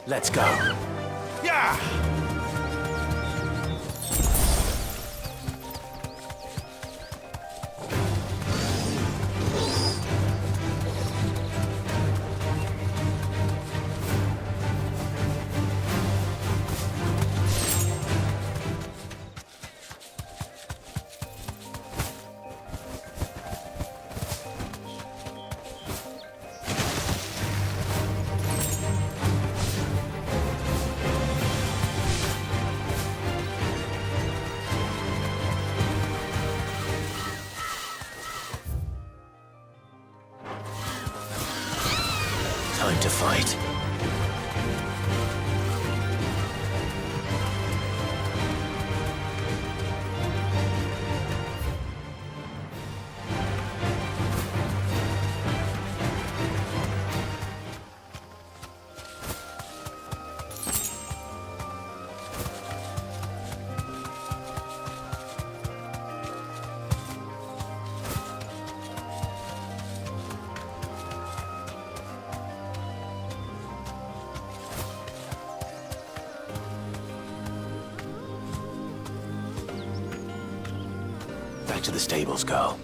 Let's go. Yeah! Time to fight. Back to the stables, girl.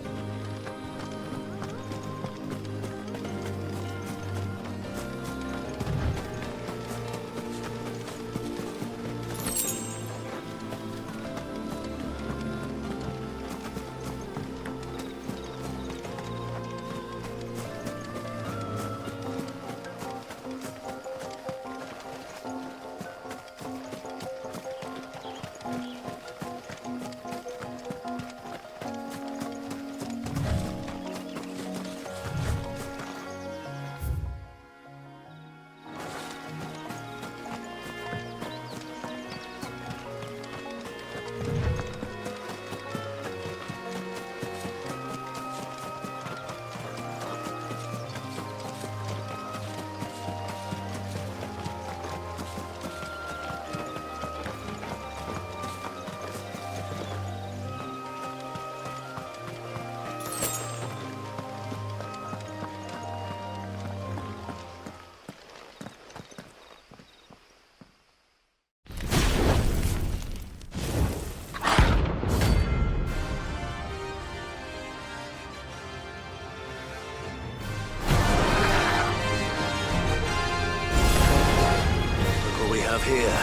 Here.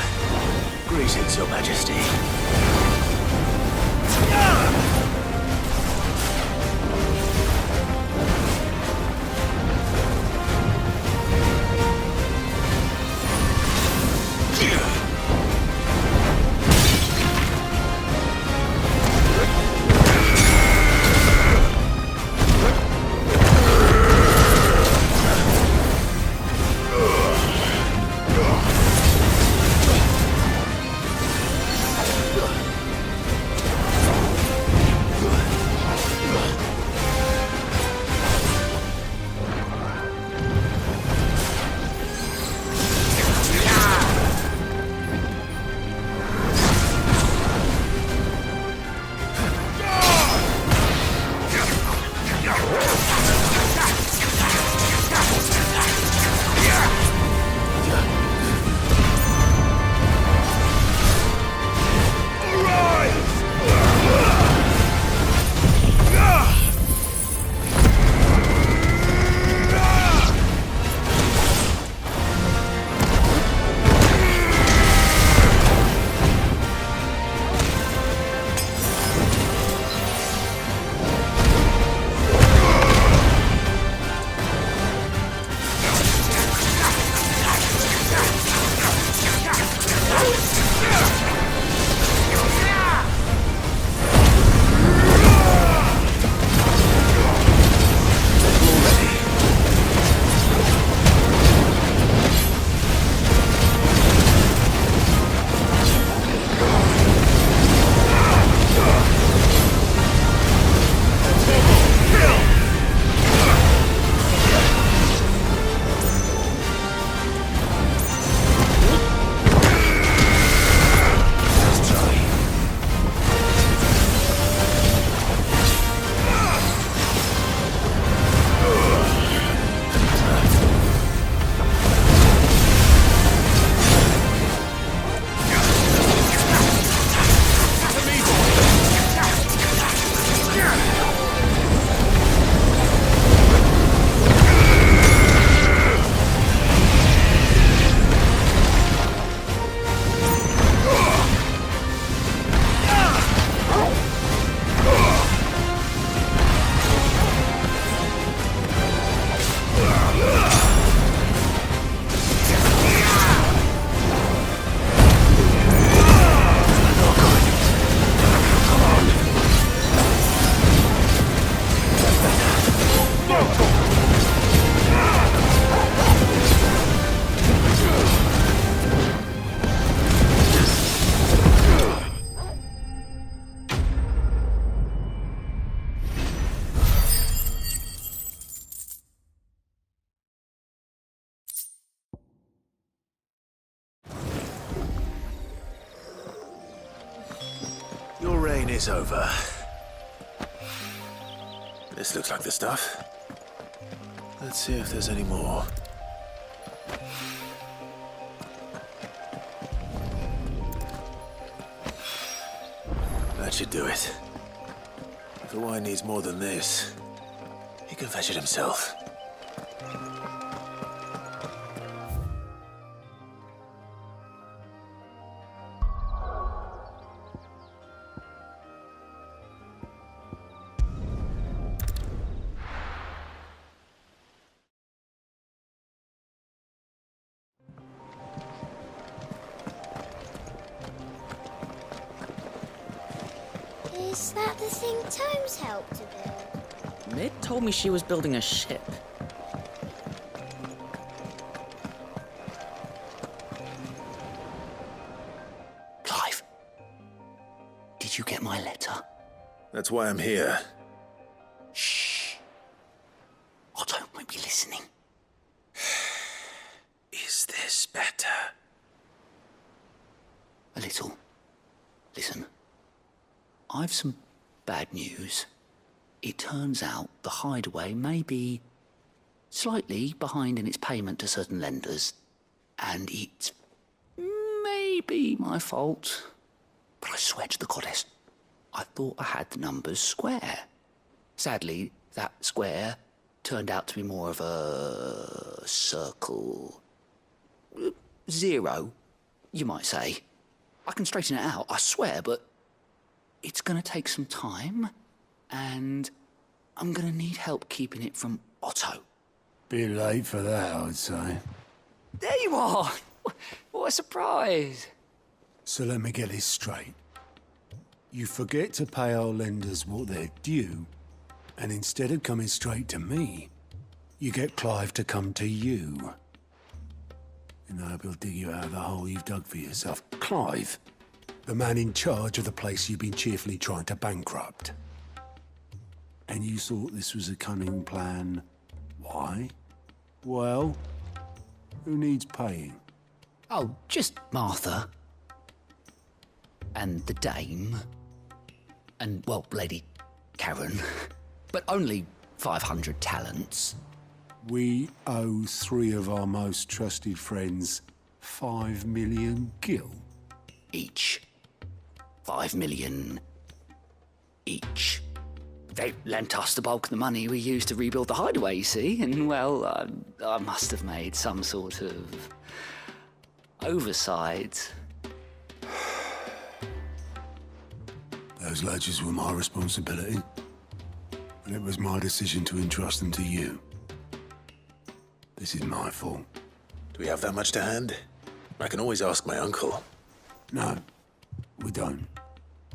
Greetings, Your Majesty. is over. This looks like the stuff. Let's see if there's any more. That should do it. If the wine needs more than this, he can fetch it himself. Is that the thing Tomes helped to build? Mid told me she was building a ship. Clive, did you get my letter? That's why I'm here. Shh. Otto might be listening. Is this better? A little. Listen. I've some bad news. It turns out the hideaway may be slightly behind in its payment to certain lenders, and it's maybe my fault. But I swear to the goddess, I thought I had the numbers square. Sadly, that square turned out to be more of a circle. 0, you might say. I can straighten it out, I swear, but it's gonna take some time, and I'm gonna need help keeping it from Otto. Bit late for that, I'd say. There you are! What a surprise! So let me get this straight. You forget to pay our lenders what they're due, and instead of coming straight to me, you get Clive to come to you. And I hope he'll dig you out of the hole you've dug for yourself. Clive, the man in charge of the place you've been cheerfully trying to bankrupt. And you thought this was a cunning plan. Why? Well, who needs paying? Oh, just Martha. And the dame. And, well, Lady Karen. But only 500 talents. We owe 3 of our most trusted friends 5 million gil. Each. 5 million each. They lent us the bulk of the money we used to rebuild the hideaway, you see, and, well, I must have made some sort of oversight. Those ledgers were my responsibility, and it was my decision to entrust them to you. This is my fault. Do we have that much to hand? I can always ask my uncle. No, we don't.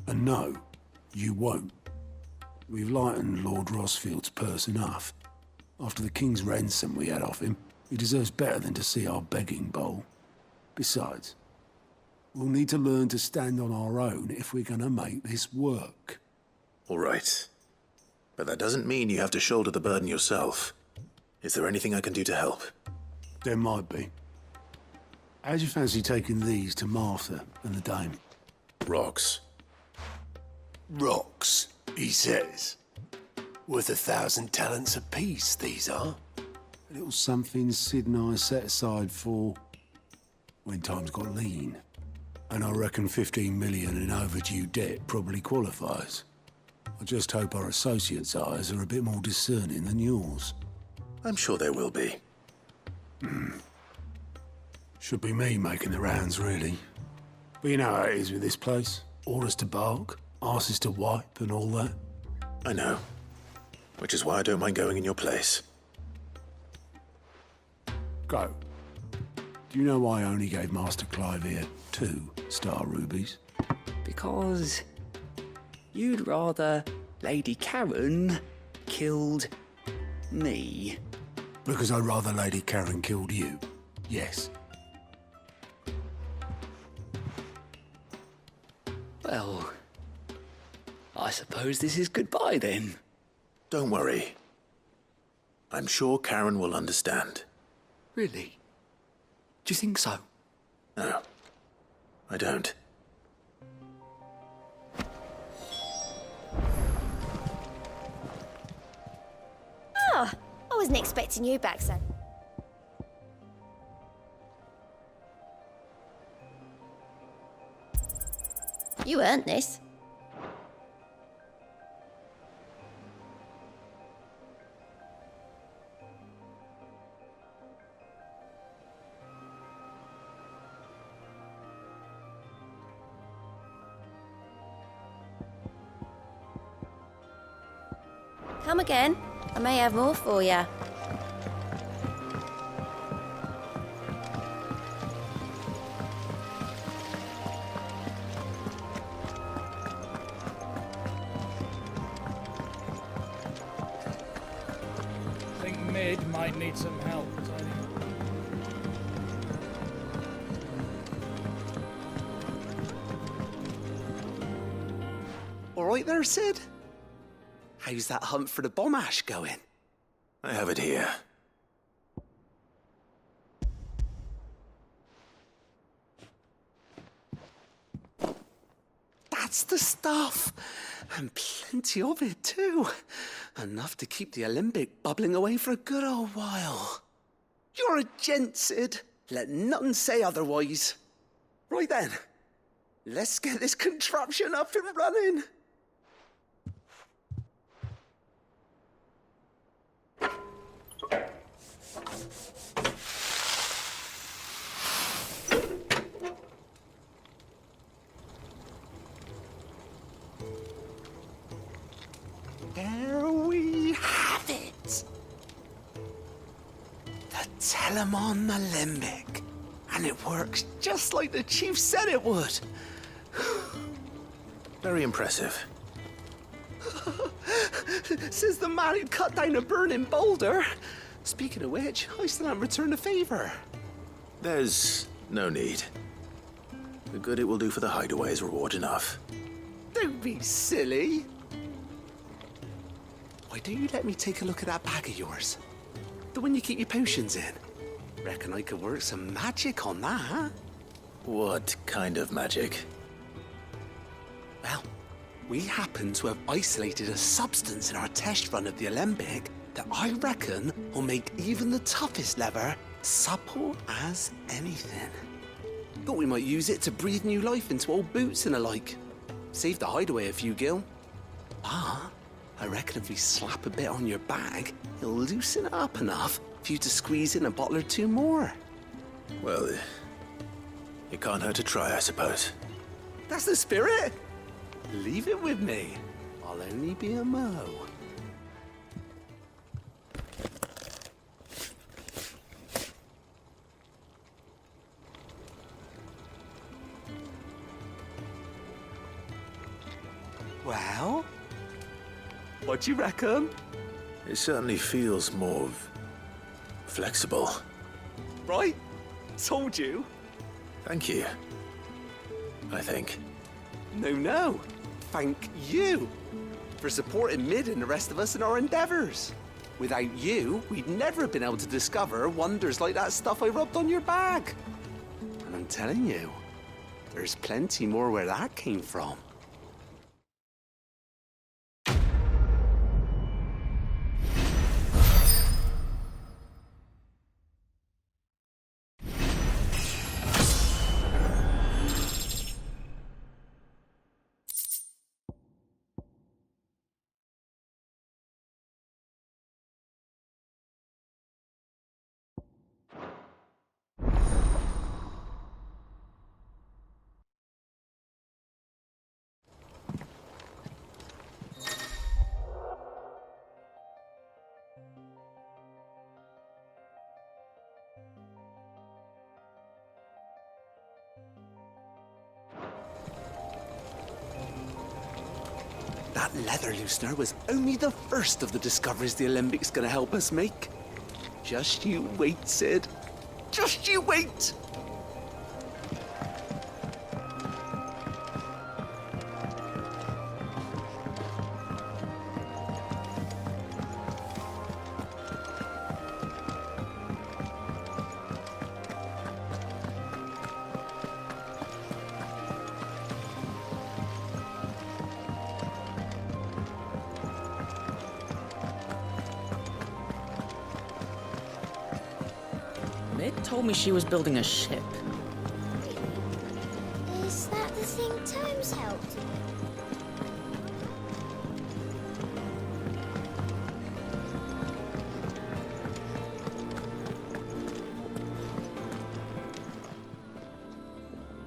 And no, you won't. We've lightened Lord Rosfield's purse enough. After the king's ransom we had off him, he deserves better than to see our begging bowl. Besides, we'll need to learn to stand on our own if we're gonna make this work. All right. But that doesn't mean you have to shoulder the burden yourself. Is there anything I can do to help? There might be. How'd you fancy taking these to Martha and the dame? Rocks. Rocks, he says. Worth 1,000 talents apiece, these are. A little something Sid and I set aside for when times got lean. And I reckon 15 million in overdue debt probably qualifies. I just hope our associates' eyes are a bit more discerning than yours. I'm sure there will be. Should be me making the rounds, really. But you know how it is with this place. Orders to bark, arses to wipe, and all that. I know. Which is why I don't mind going in your place. Go. Do you know why I only gave Master Clive here 2 star rubies? Because you'd rather Lady Karen killed me. Because I'd rather Lady Karen killed you. Yes. Well, I suppose this is goodbye then. Don't worry. I'm sure Karen will understand. Really? Do you think so? No, I don't. I wasn't expecting you back, son. You earned this. Come again. I may have more for you. I think Mid might need some help, Tony. All right there, Sid? How's that hunt for the bomb ash going? I have it here. That's the stuff! And plenty of it, too. Enough to keep the Alembic bubbling away for a good old while. You're a gent, Sid. Let nothing say otherwise. Right then, let's get this contraption up and running. There we have it. The Telemon Alembic. And it works just like the chief said it would. Very impressive. Says the man who cut down a burning boulder. Speaking of which, I still haven't returned the favor. There's no need. The good it will do for the hideaway is reward enough. Don't be silly. Why don't you let me take a look at that bag of yours? The one you keep your potions in. Reckon I could work some magic on that, huh? What kind of magic? Well, we happen to have isolated a substance in our test run of the Alembic that I reckon will make even the toughest lever supple as anything. Thought we might use it to breathe new life into old boots and the like. Save the hideaway a few gil. Ah, I reckon if we slap a bit on your bag, it'll loosen it up enough for you to squeeze in a bottle or two more. Well, it can't hurt to try, I suppose. That's the spirit. Leave it with me. I'll only be a mo. Well, what do you reckon? It certainly feels more flexible. Right? Told you. Thank you. I think. No. Thank you for supporting Mid and the rest of us in our endeavors. Without you, we'd never have been able to discover wonders like that stuff I rubbed on your bag. And I'm telling you, there's plenty more where that came from. That leather loosener was only the first of the discoveries the Alembics gonna help us make. Just you wait, Sid. Just you wait! Mid told me she was building a ship. Is that the thing Tomes helped with?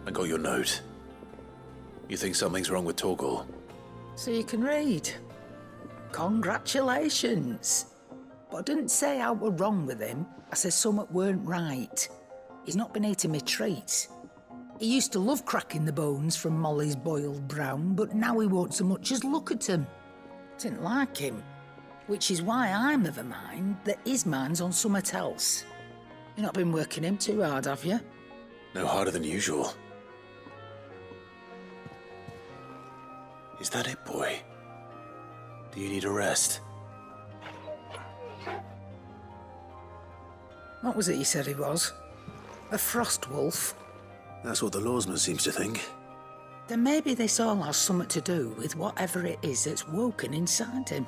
I got your note. You think something's wrong with Torgal? So you can read. Congratulations. But I didn't say I were wrong with him. I said something weren't right. He's not been eating me treats. He used to love cracking the bones from Molly's boiled brown, but now he won't so much as look at them. Didn't like him. Which is why I'm of a mind that his mind's on something else. You've not been working him too hard, have you? No harder than usual. Is that it, boy? Do you need a rest? What was it you said he was? A frost wolf? That's what the lawsman seems to think. Then maybe this all has something to do with whatever it is that's woken inside him.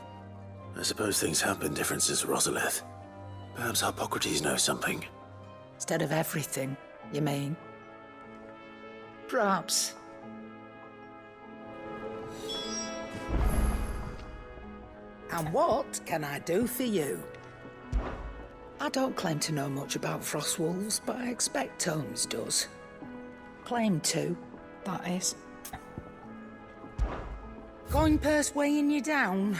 I suppose things have been different since Rosalith. Perhaps Hippocrates knows something. Instead of everything, you mean? Perhaps. And what can I do for you? I don't claim to know much about frostwolves, but I expect Tomes does. Claim to, that is. Coin purse weighing you down?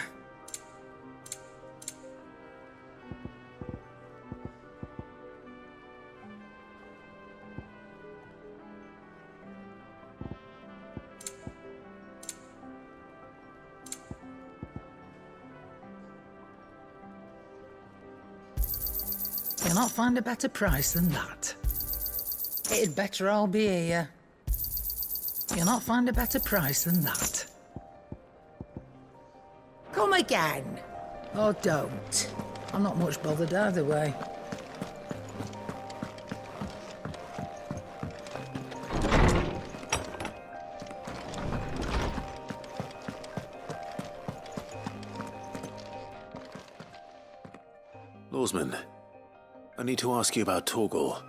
You'll not find a better price than that. It'd better all be here. You'll not find a better price than that. Come again. Or don't. I'm not much bothered either way. Lawsman, I need to ask you about Torgal.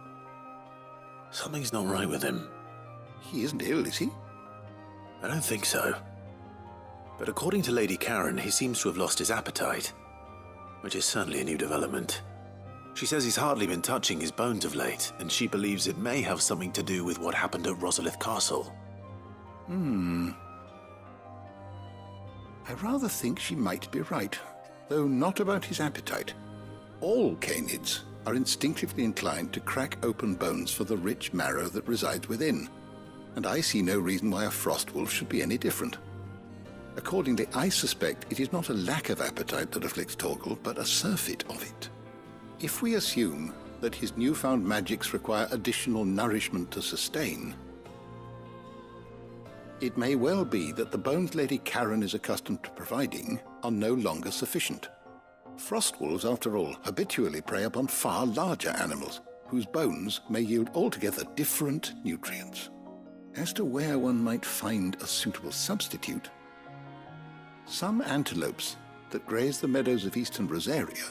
Something's not right with him. He isn't ill, is he? I don't think so. But according to Lady Karen, he seems to have lost his appetite, which is certainly a new development. She says he's hardly been touching his bones of late, and she believes it may have something to do with what happened at Rosalith Castle. I rather think she might be right, though not about his appetite. All canids are instinctively inclined to crack open bones for the rich marrow that resides within, and I see no reason why a frostwolf should be any different. Accordingly, I suspect it is not a lack of appetite that afflicts Torgal, but a surfeit of it. If we assume that his newfound magics require additional nourishment to sustain, it may well be that the bones Lady Karen is accustomed to providing are no longer sufficient. Frostwolves, after all, habitually prey upon far larger animals, whose bones may yield altogether different nutrients. As to where one might find a suitable substitute, some antelopes that graze the meadows of eastern Rosaria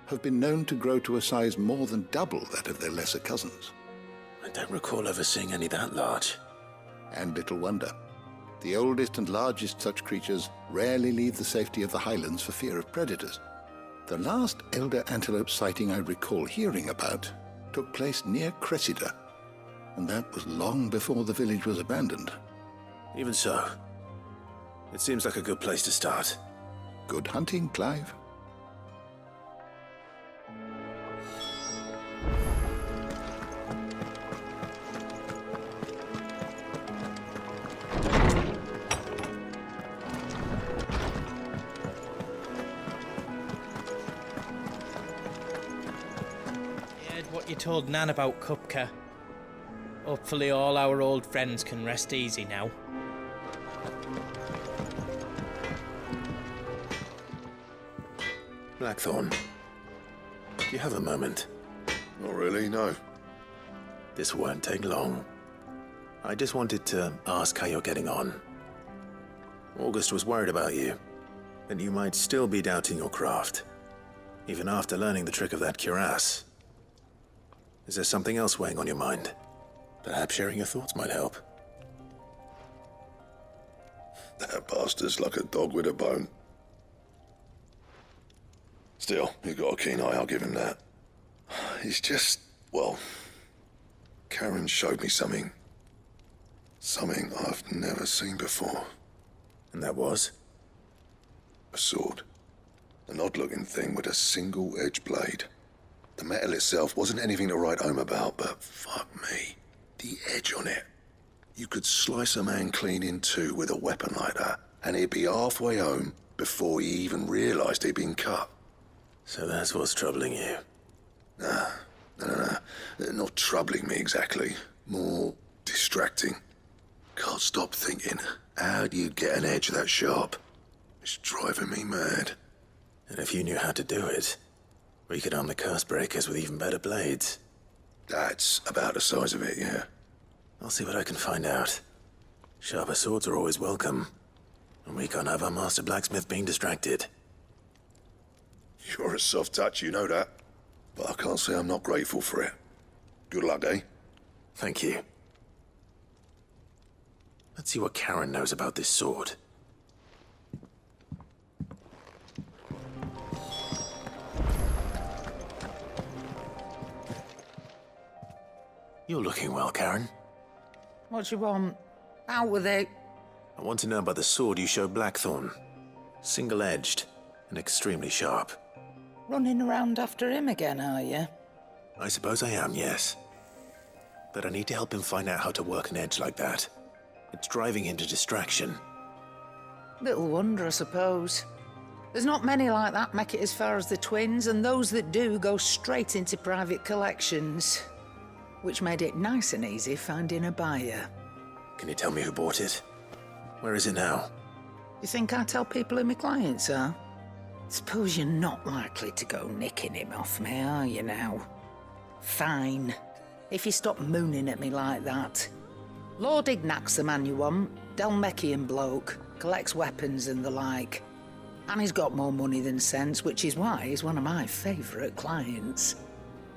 have been known to grow to a size more than double that of their lesser cousins. I don't recall ever seeing any that large. And little wonder. The oldest and largest such creatures rarely leave the safety of the highlands for fear of predators. The last elder antelope sighting I recall hearing about took place near Cressida, and that was long before the village was abandoned. Even so, it seems like a good place to start. Good hunting, Clive. What you told Nan about Kupka. Hopefully all our old friends can rest easy now. Blackthorn, do you have a moment? Not really, no. This won't take long. I just wanted to ask how you're getting on. August was worried about you, that you might still be doubting your craft, even after learning the trick of that cuirass. Is there something else weighing on your mind? Perhaps sharing your thoughts might help. That bastard's like a dog with a bone. Still, he's got a keen eye, I'll give him that. He's just, well, Karen showed me something. Something I've never seen before. And that was? A sword. An odd-looking thing with a single-edged blade. The metal itself wasn't anything to write home about, but fuck me. The edge on it. You could slice a man clean in two with a weapon like that, and he'd be halfway home before he even realised he'd been cut. So that's what's troubling you? No. Not troubling me exactly. More distracting. Can't stop thinking, how do you get an edge that sharp? It's driving me mad. And if you knew how to do it, we could arm the curse breakers with even better blades. That's about the size of it, yeah. I'll see what I can find out. Sharper swords are always welcome. And we can't have our master blacksmith being distracted. You're a soft touch, you know that. But I can't say I'm not grateful for it. Good luck, eh? Thank you. Let's see what Karen knows about this sword. You're looking well, Karen. What do you want? Out with it. I want to know about the sword you showed Blackthorn. Single-edged and extremely sharp. Running around after him again, are you? I suppose I am, yes. But I need to help him find out how to work an edge like that. It's driving him to distraction. Little wonder, I suppose. There's not many like that make it as far as the twins, and those that do go straight into private collections. Which made it nice and easy finding a buyer. Can you tell me who bought it? Where is it now? You think I tell people who my clients are? Suppose you're not likely to go nicking him off me, are you now? Fine. If you stop mooning at me like that. Lord Ignac's the man you want. Dhalmekian bloke. Collects weapons and the like. And he's got more money than sense, which is why he's one of my favourite clients.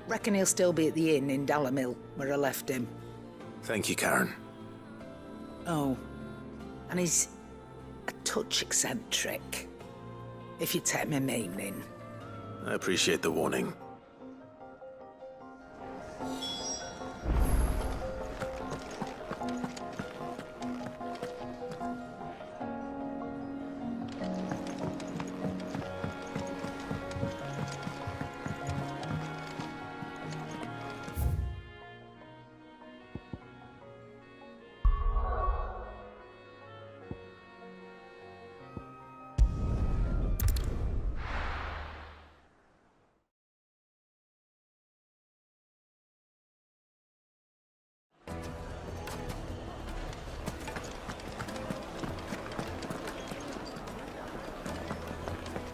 Reckon he'll still be at the inn in Dalamil, where I left him. Thank you, Karen. Oh, and he's a touch eccentric, if you take my meaning. I appreciate the warning.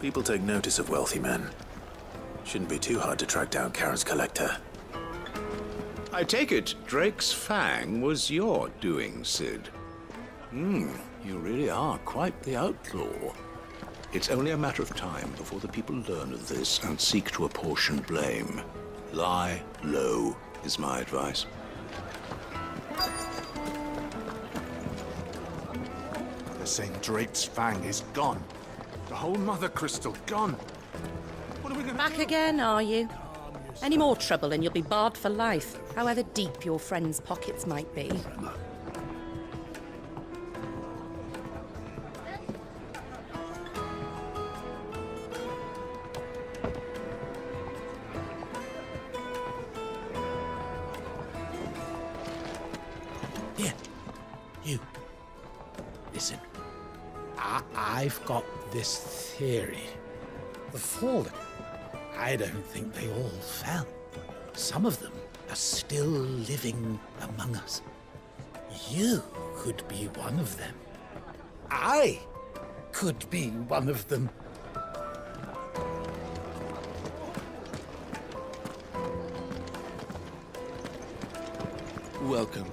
People take notice of wealthy men. Shouldn't be too hard to track down Karen's collector. I take it Drake's Fang was your doing, Sid. You really are quite the outlaw. It's only a matter of time before the people learn of this and seek to apportion blame. Lie low is my advice. They're saying Drake's Fang is gone. The whole Mothercrystal gone. What are we gonna Back do? again, are you? Any more trouble and you'll be barred for life, however deep your friends' pockets might be. Here, you. Listen. I've got this theory. The fallen, I don't think they all fell. Some of them are still living among us. You could be one of them. I could be one of them. Welcome.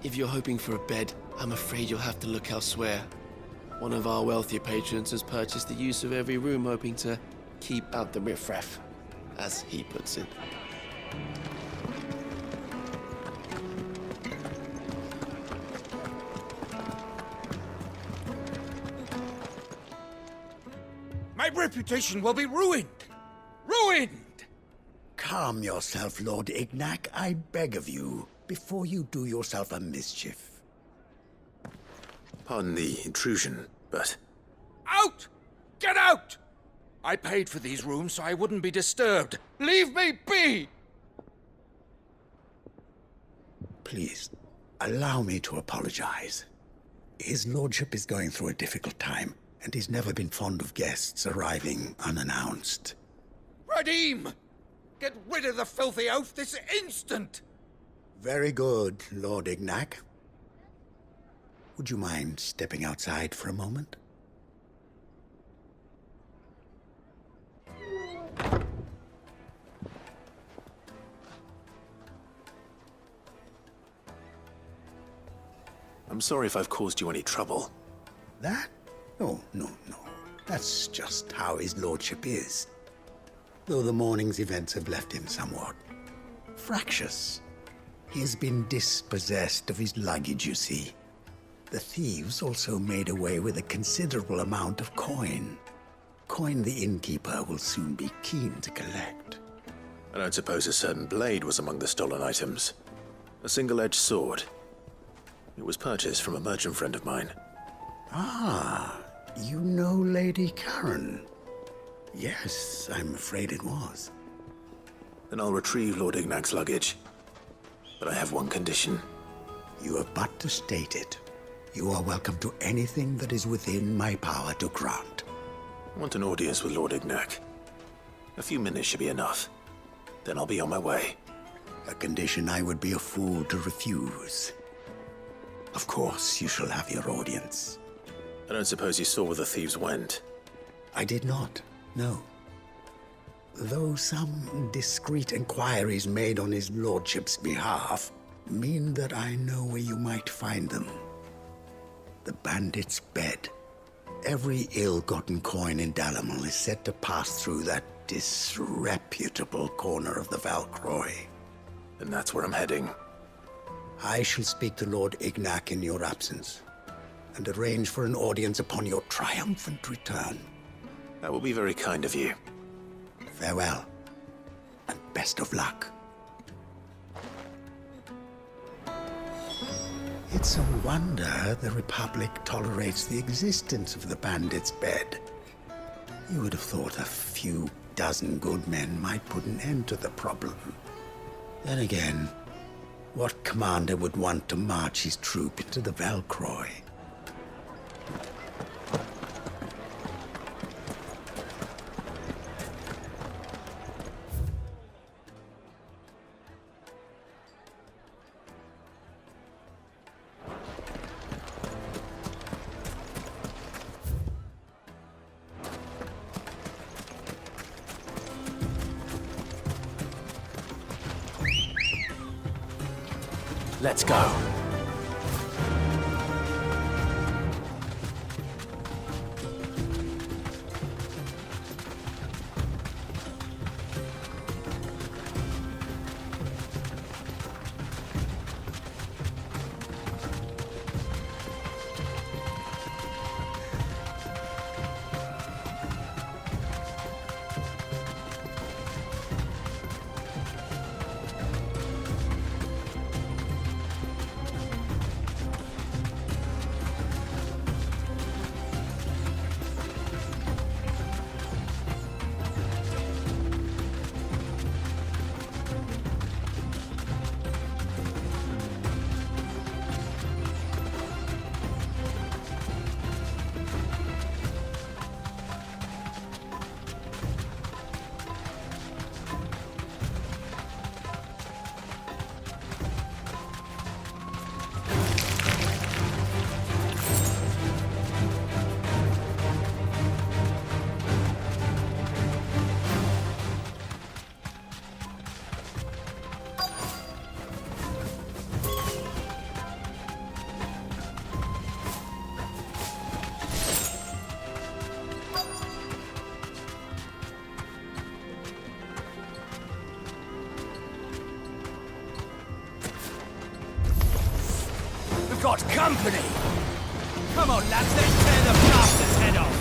If you're hoping for a bed, I'm afraid you'll have to look elsewhere. One of our wealthier patrons has purchased the use of every room, hoping to keep out the riffraff, as he puts it. reputation will be ruined! Ruined! Calm yourself, Lord Ignac, I beg of you, before you do yourself a mischief. Pardon the intrusion, but... Out! Get out! I paid for these rooms so I wouldn't be disturbed. Leave me be! Please, allow me to apologize. His lordship is going through a difficult time, and he's never been fond of guests arriving unannounced. Radim! Get rid of the filthy oaf this instant! Very good, Lord Ignac. Would you mind stepping outside for a moment? I'm sorry if I've caused you any trouble. That? Oh, no. That's just how his lordship is. Though the morning's events have left him somewhat fractious. He has been dispossessed of his luggage, you see. The thieves also made away with a considerable amount of coin. Coin the innkeeper will soon be keen to collect. I don't suppose a certain blade was among the stolen items. A single-edged sword. It was purchased from a merchant friend of mine. Ah, you know Lady Karen. Yes, I'm afraid it was. Then I'll retrieve Lord Ignac's luggage. But I have one condition. You have but to state it. You are welcome to anything that is within my power to grant. I want an audience with Lord Ignac. A few minutes should be enough. Then I'll be on my way. A condition I would be a fool to refuse. Of course, you shall have your audience. I don't suppose you saw where the thieves went? I did not, no. Though some discreet inquiries made on his lordship's behalf mean that I know where you might find them. The bandit's bed. Every ill-gotten coin in Dhalmekian is said to pass through that disreputable corner of the Valcroy. And that's where I'm heading. I shall speak to Lord Ignac in your absence, and arrange for an audience upon your triumphant return. That will be very kind of you. Farewell, and best of luck. It's a wonder the Republic tolerates the existence of the bandit's bed. You would have thought a few dozen good men might put an end to the problem. Then again, what commander would want to march his troop into the Valcroy? Let's go. Got company! Come on, lads, let's tear the bastard's head off!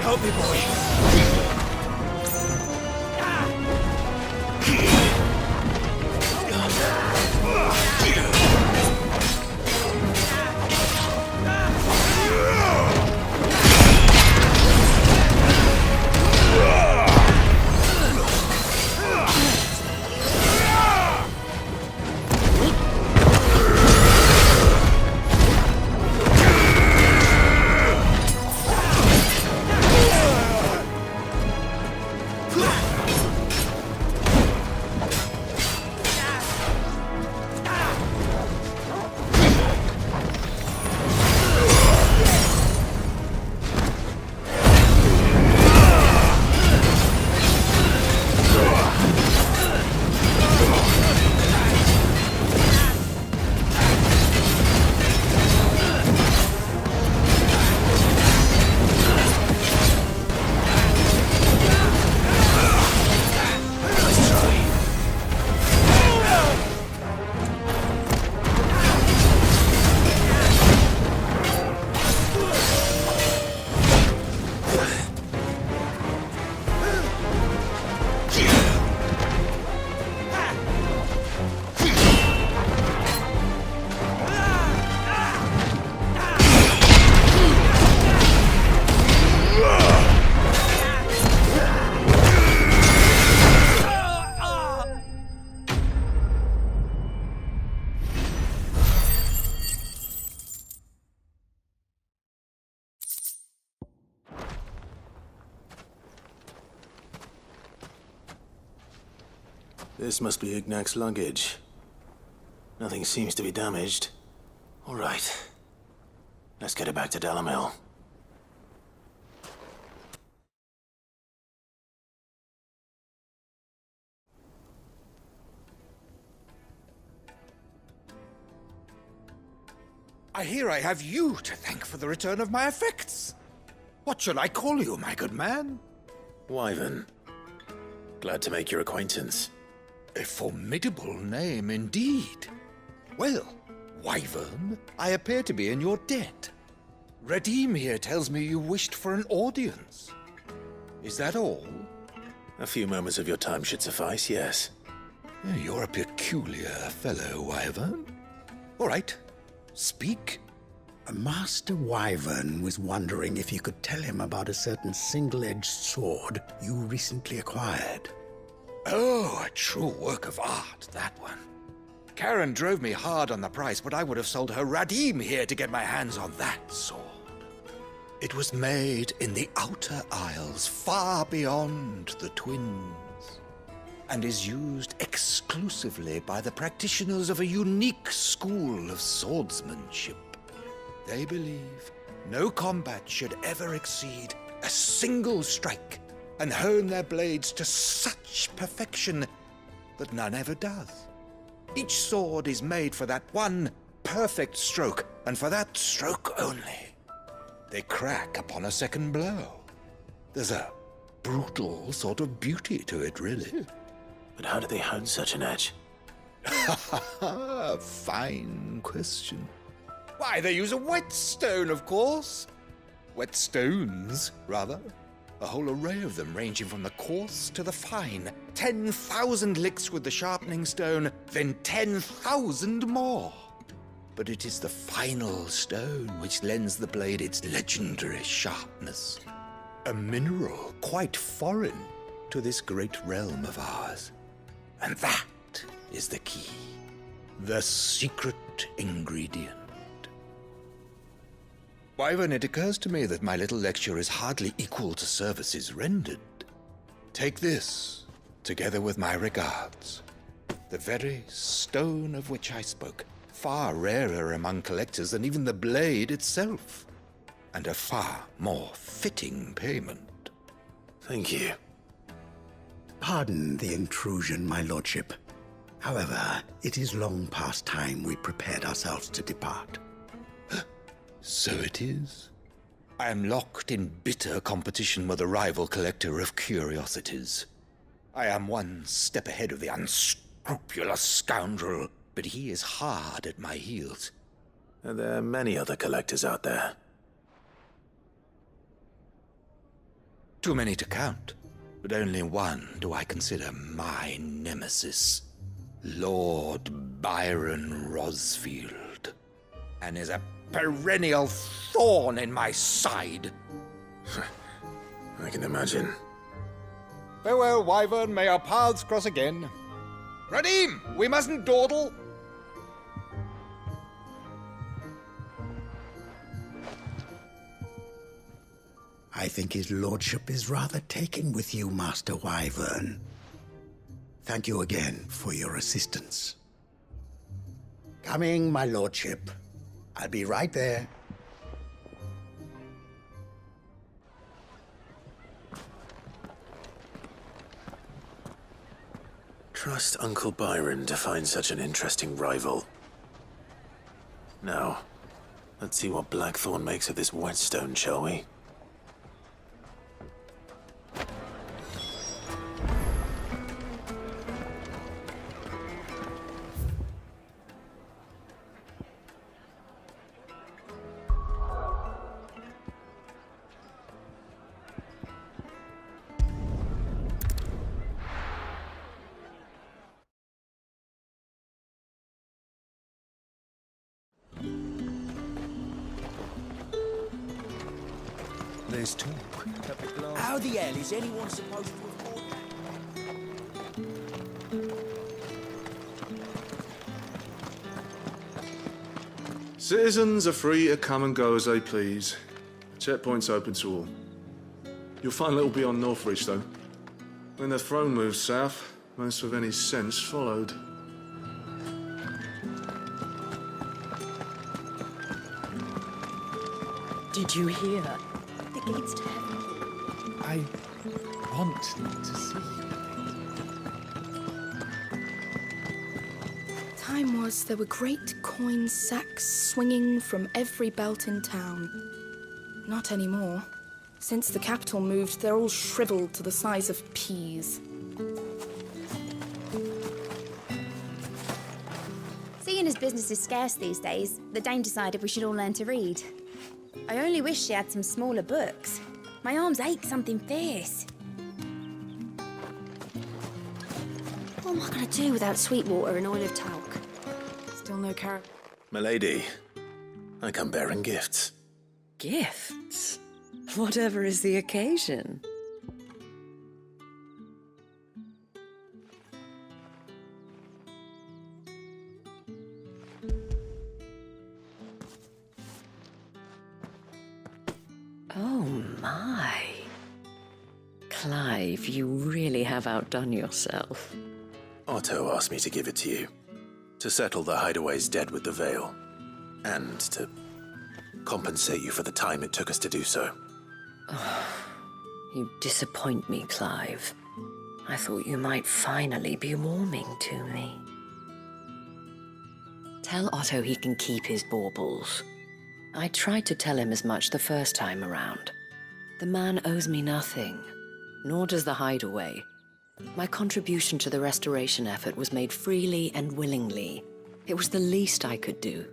Help me, boy. This must be Ignac's luggage. Nothing seems to be damaged. All right. Let's get it back to Dhalmekian. I hear I have you to thank for the return of my effects. What shall I call you, my good man? Wyvern. Glad to make your acquaintance. A formidable name indeed. Well, Wyvern, I appear to be in your debt. Redeem here tells me you wished for an audience. Is that all? A few moments of your time should suffice, yes. You're a peculiar fellow, Wyvern. All right, speak. Master Wyvern was wondering if you could tell him about a certain single-edged sword you recently acquired. Oh, a true work of art, that one. Karen drove me hard on the price, but I would have sold her Radim here to get my hands on that sword. It was made in the Outer Isles, far beyond the Twins, and is used exclusively by the practitioners of a unique school of swordsmanship. They believe no combat should ever exceed a single strike, and hone their blades to such perfection that none ever does. Each sword is made for that one perfect stroke, and for that stroke only. They crack upon a second blow. There's a brutal sort of beauty to it, really. But how do they hone such an edge? Fine question. Why, they use a whetstone, of course. Whetstones, rather. A whole array of them, ranging from the coarse to the fine. 10,000 licks with the sharpening stone, then 10,000 more. But it is the final stone which lends the blade its legendary sharpness. A mineral quite foreign to this great realm of ours. And that is the key. The secret ingredient. Wyvern, it occurs to me that my little lecture is hardly equal to services rendered. Take this, together with my regards. The very stone of which I spoke, far rarer among collectors than even the blade itself, and a far more fitting payment. Thank you. Pardon the intrusion, my lordship. However, it is long past time we prepared ourselves to depart. So it is. I am locked in bitter competition with a rival collector of curiosities. I am one step ahead of the unscrupulous scoundrel, but he is hard at my heels. Are there many other collectors out there? too many to count, but only one do I consider my nemesis. Lord Byron Rosfield, and is a perennial thorn in my side. I can imagine. Farewell, Wyvern, may our paths cross again. Radim, we mustn't dawdle. I think his lordship is rather taken with you, Master Wyvern. Thank you again for your assistance. Coming, my lordship. I'll be right there. Trust Uncle Byron to find such an interesting rival. Now, let's see what Blackthorn makes of this whetstone, shall we? There's talk. How the hell is anyone supposed to afford that? Citizens are free to come and go as they please. Checkpoint's open to all. You'll find little beyond Northridge, though. When the throne moves south, most with any sense followed. Did you hear? The gates to heaven. I want to see. Time was there were great coin sacks swinging from every belt in town. Not anymore. Since the capital moved, they're all shriveled to the size of peas. Seeing as business is scarce these days, the Dame decided we should all learn to read. I only wish she had some smaller books. My arms ache something fierce. What am I going to do without sweet water and oil of talc? Still no carrot. Milady, I come bearing gifts. Gifts? Whatever is the occasion. Oh my. Clive, you really have outdone yourself. Otto asked me to give it to you. To settle the Hideaway's debt with the Veil. And to compensate you for the time it took us to do so. Oh, you disappoint me, Clive. I thought you might finally be warming to me. Tell Otto he can keep his baubles. I tried to tell him as much the first time around. The man owes me nothing, nor does the Hideaway. My contribution to the restoration effort was made freely and willingly. It was the least I could do.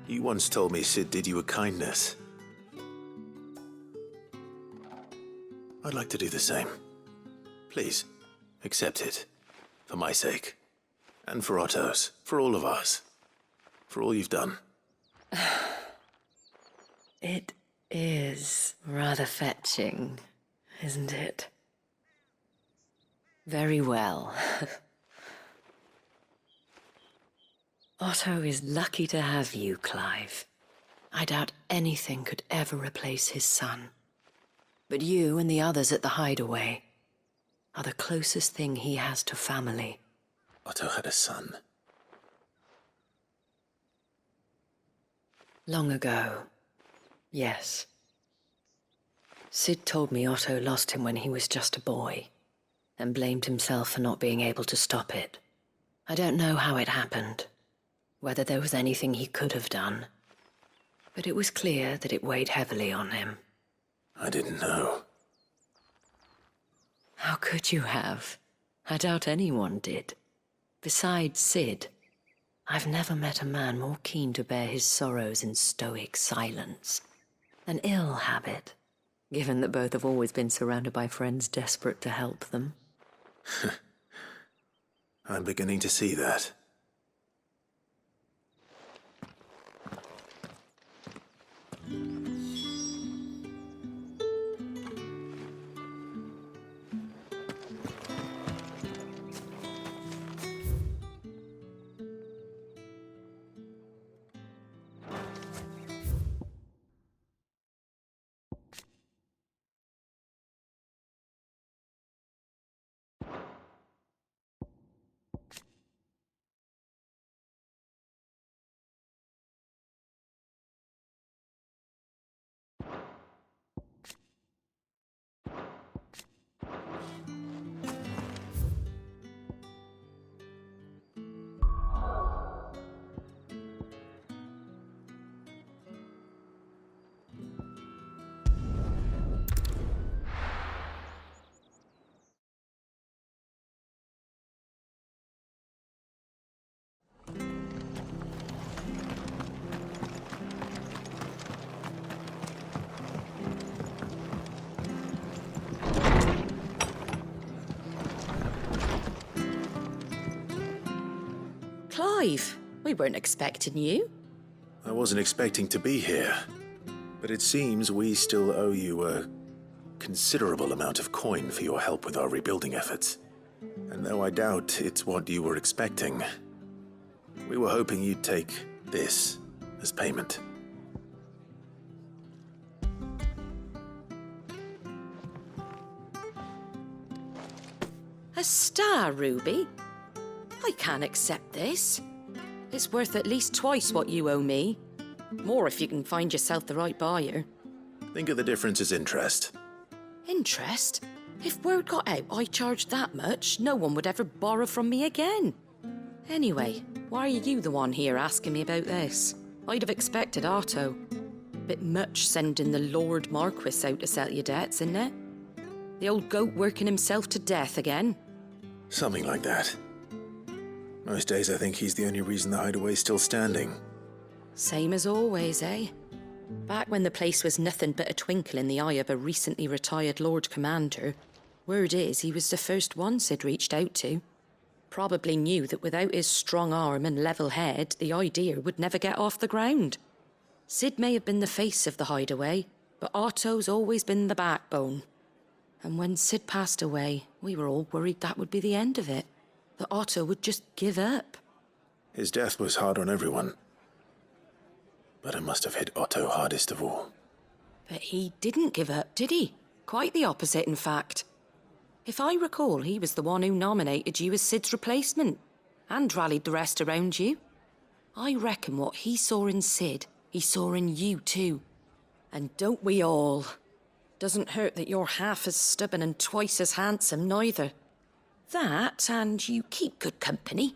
You once told me Sid did you a kindness. I'd like to do the same. Please, accept it. For my sake. And for Otto's. For all of us. For all you've done. It is rather fetching, isn't it? Very well. Otto is lucky to have you, Clive. I doubt anything could ever replace his son. But you and the others at the Hideaway are the closest thing he has to family. Otto had a son. Long ago. Yes. Sid told me Otto lost him when he was just a boy, and blamed himself for not being able to stop it. I don't know how it happened, whether there was anything he could have done, but it was clear that it weighed heavily on him. I didn't know. How could you have? I doubt anyone did. Besides Sid, I've never met a man more keen to bear his sorrows in stoic silence. An ill habit, given that both have always been surrounded by friends desperate to help them. I'm beginning to see that. Clive, we weren't expecting you. I wasn't expecting to be here, but it seems we still owe you a considerable amount of coin for your help with our rebuilding efforts. And though I doubt it's what you were expecting, we were hoping you'd take this as payment. A star ruby? I can't accept this. It's worth at least twice what you owe me. More if you can find yourself the right buyer. Think of the difference as interest. Interest? If word got out I charged that much, no one would ever borrow from me again. Anyway, why are you the one here asking me about this? I'd have expected Otto. Bit much sending the Lord Marquis out to settle your debts, isn't it? The old goat working himself to death again? Something like that. Most days I think he's the only reason the hideaway's still standing. Same as always, eh? Back when the place was nothing but a twinkle in the eye of a recently retired Lord Commander, word is he was the first one Sid reached out to. Probably knew that without his strong arm and level head, the idea would never get off the ground. Sid may have been the face of the hideaway, but Otto's always been the backbone. And when Sid passed away, we were all worried that would be the end of it. That Otto would just give up. His death was hard on everyone. But it must have hit Otto hardest of all. But he didn't give up, did he? Quite the opposite, in fact. If I recall, he was the one who nominated you as Sid's replacement, and rallied the rest around you. I reckon what he saw in Sid, he saw in you too. And don't we all? Doesn't hurt that you're half as stubborn and twice as handsome, neither. That, and you keep good company.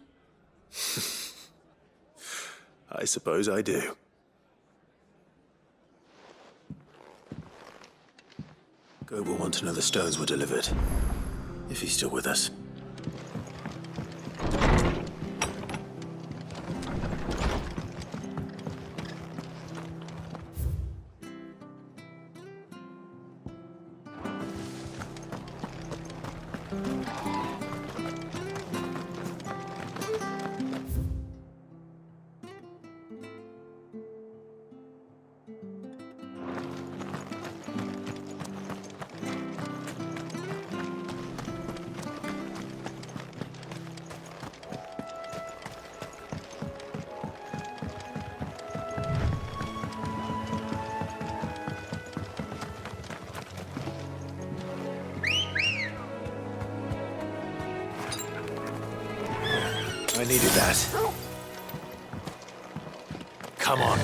I suppose I do. Goat will want to know the stones were delivered, if he's still with us. I needed that. Come on.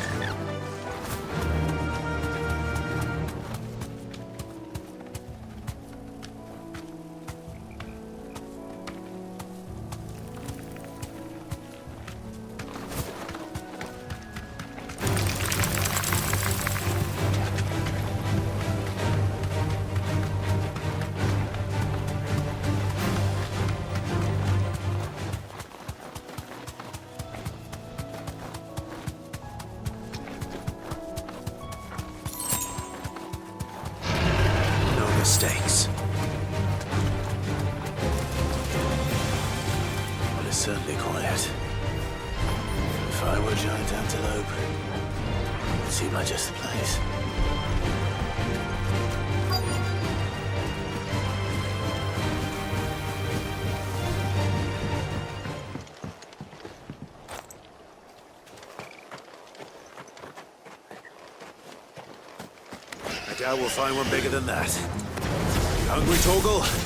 Seemed like just the place. I doubt we'll find one bigger than that. You hungry, Torgal?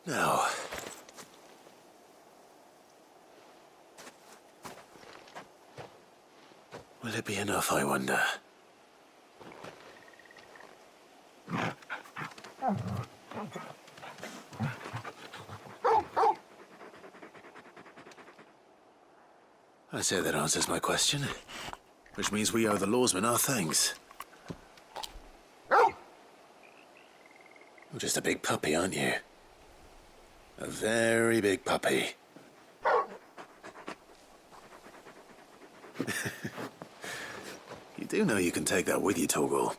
Now, will it be enough, I wonder? I say that answers my question, which means we owe the lawsmen our thanks. You're just a big puppy, aren't you? A very big puppy. You do know you can take that with you, Torgal.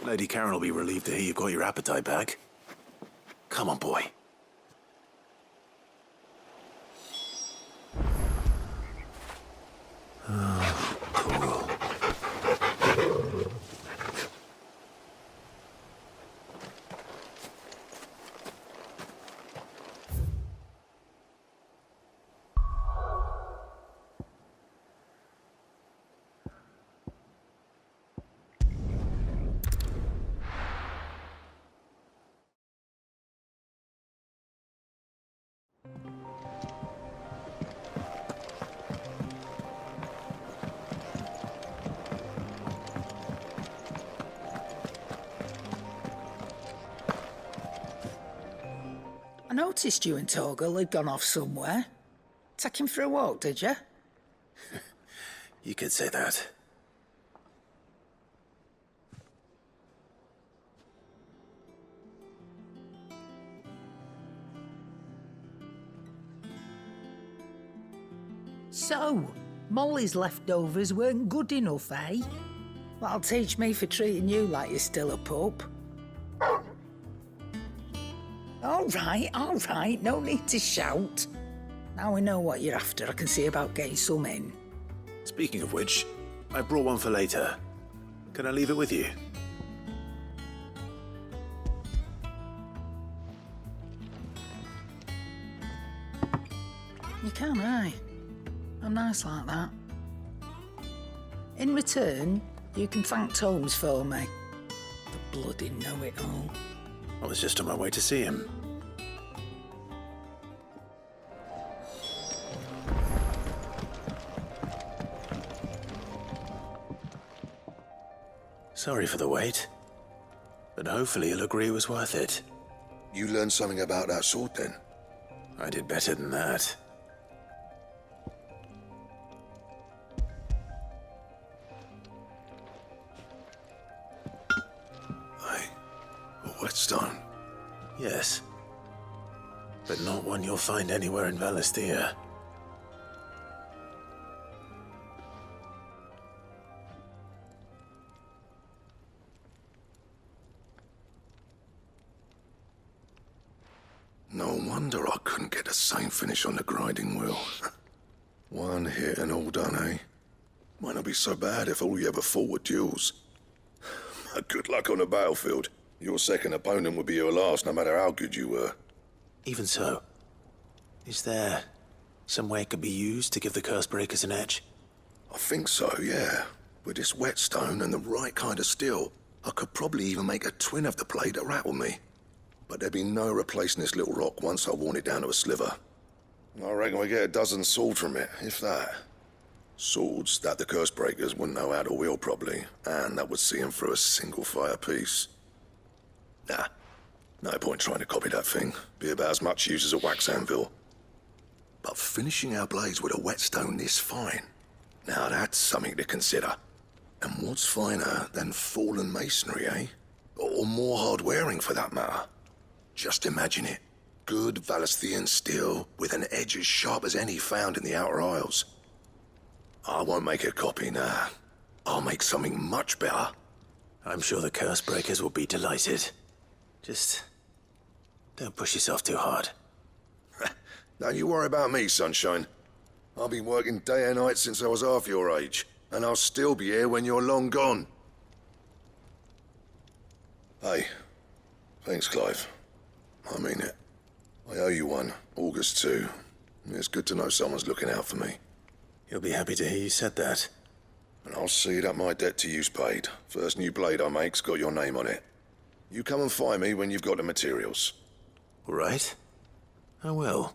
Lady Karen will be relieved to hear you've got your appetite back. Come on, boy. Oh, Torgal. I noticed you and Torgal had gone off somewhere. Take him for a walk, did you? You could say that. So, Molly's leftovers weren't good enough, eh? That'll teach me for treating you like you're still a pup. All right, no need to shout. Now we know what you're after, I can see about getting some in. Speaking of which, I brought one for later. Can I leave it with you? You can, eh? I'm nice like that. In return, you can thank Tomes for me. The bloody know-it-all. I was just on my way to see him. Sorry for the wait, but hopefully he'll agree it was worth it. You learned something about that sword, then? I did better than that. A whetstone? Yes. But not one you'll find anywhere in Valisthea. No wonder I couldn't get the same finish on the grinding wheel. One hit and all done, eh? Might not be so bad if all you ever fought were duels. Good luck on the battlefield. Your second opponent would be your last, no matter how good you were. Even so, is there some way it could be used to give the curse breakers an edge? I think so, yeah. With this whetstone and the right kind of steel, I could probably even make a twin of the blade that rattled me. But there'd be no replacing this little rock once I worn it down to a sliver. I reckon we get a dozen swords from it, if that. Swords that the curse breakers wouldn't know how to wield properly, and that would see them through a single fire piece. Nah, no point trying to copy that thing. Be about as much use as a wax anvil. But finishing our blades with a whetstone this fine, now that's something to consider. And what's finer than fallen masonry, eh? Or more hard-wearing, for that matter. Just imagine it. Good Valisthean steel with an edge as sharp as any found in the Outer Isles. I won't make a copy, nah. I'll make something much better. I'm sure the curse breakers will be delighted. Just don't push yourself too hard. Don't you worry about me, sunshine. I've been working day and night since I was half your age, and I'll still be here when you're long gone. Hey, thanks, Clive. I mean it. I owe you one, August too. It's good to know someone's looking out for me. You'll be happy to hear you said that. And I'll see that my debt to you's paid. First new blade I make's got your name on it. You come and find me when you've got the materials. All right. I will.